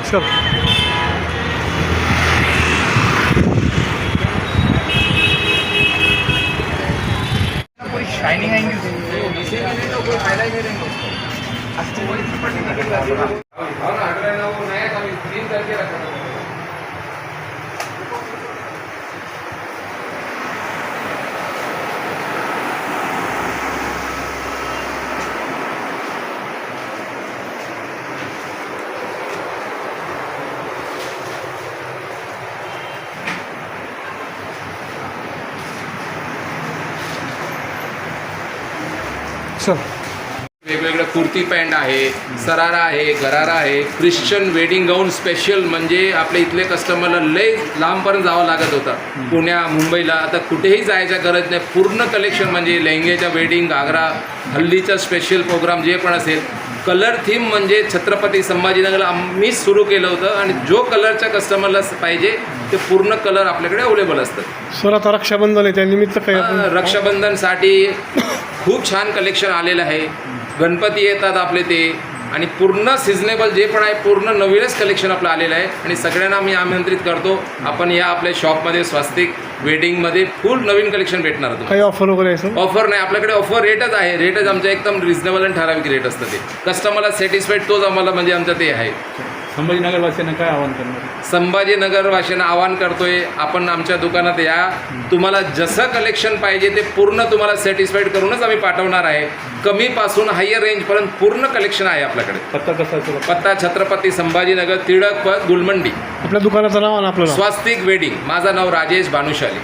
Sir पूरी shining आएंगी उसमें तो कोई फायदा ही नहीं रहेगा सर वेगवेगळं कुर्ती पॅन्ट आहे, सरारा आहे, गरारा आहे, ख्रिश्चन वेडिंग गाऊन स्पेशल. म्हणजे आपल्या इथले कस्टमरला लय लांबपर्यंत जावं लागत होतं, पुण्या मुंबईला. आता कुठेही जायच्या गरज नाही. पूर्ण कलेक्शन म्हणजे लेहंग्याच्या वेडिंग, घागरा, हल्दीचा स्पेशल प्रोग्राम जे पण असेल. कलर थीम म्हणजे छत्रपती संभाजीनगरला आम्हीच सुरू केलं होतं आणि जो कलरच्या कस्टमरला पाहिजे ते पूर्ण कलर आपल्याकडे अवेलेबल असतात. सर आता रक्षाबंधन आहे त्यानिमित्त काही रक्षाबंधनसाठी खूप छान कलेक्शन आलेलं आहे. गणपती येतात आपले ते, आणि पूर्ण सिजनेबल जे पण आहे पूर्ण नवीनच कलेक्शन आपलं आलेलं आहे. आणि सगळ्यांना मी आमंत्रित करतो, आपण या आपल्या शॉपमध्ये स्वस्तिक वेडिंगमध्ये फुल नवीन कलेक्शन भेटणार होतं. काही ऑफर वगैरे आहे सर? ऑफर नाही, आपल्याकडे ऑफर रेटच आहे. रेटच आमच्या एकदम रिजनेबल आणि ठराविक रेट असतं. ते कस्टमरला सॅटिस्फाईड तोच आम्हाला म्हणजे आमचं ते आहे. संभाजीनगरवासियांना काय आवाहन करणार? संभाजीनगरवासियांना आवाहन करतोय, आपण आमच्या दुकानात या. तुम्हाला जसं कलेक्शन पाहिजे ते पूर्ण तुम्हाला सॅटिस्फाईड करूनच आम्ही पाठवणार आहे. कमीपासून हायर रेंजपर्यंत पूर्ण कलेक्शन आहे आपल्याकडे. पत्ता कसा असेल? पत्ता छत्रपती संभाजीनगर, टिळक पथ, गुलमंडी. आपल्या दुकानाचं नाव आणि आपलं नाव? स्वस्तिक वेडिंग. माझं नाव राजेश भानुशाली.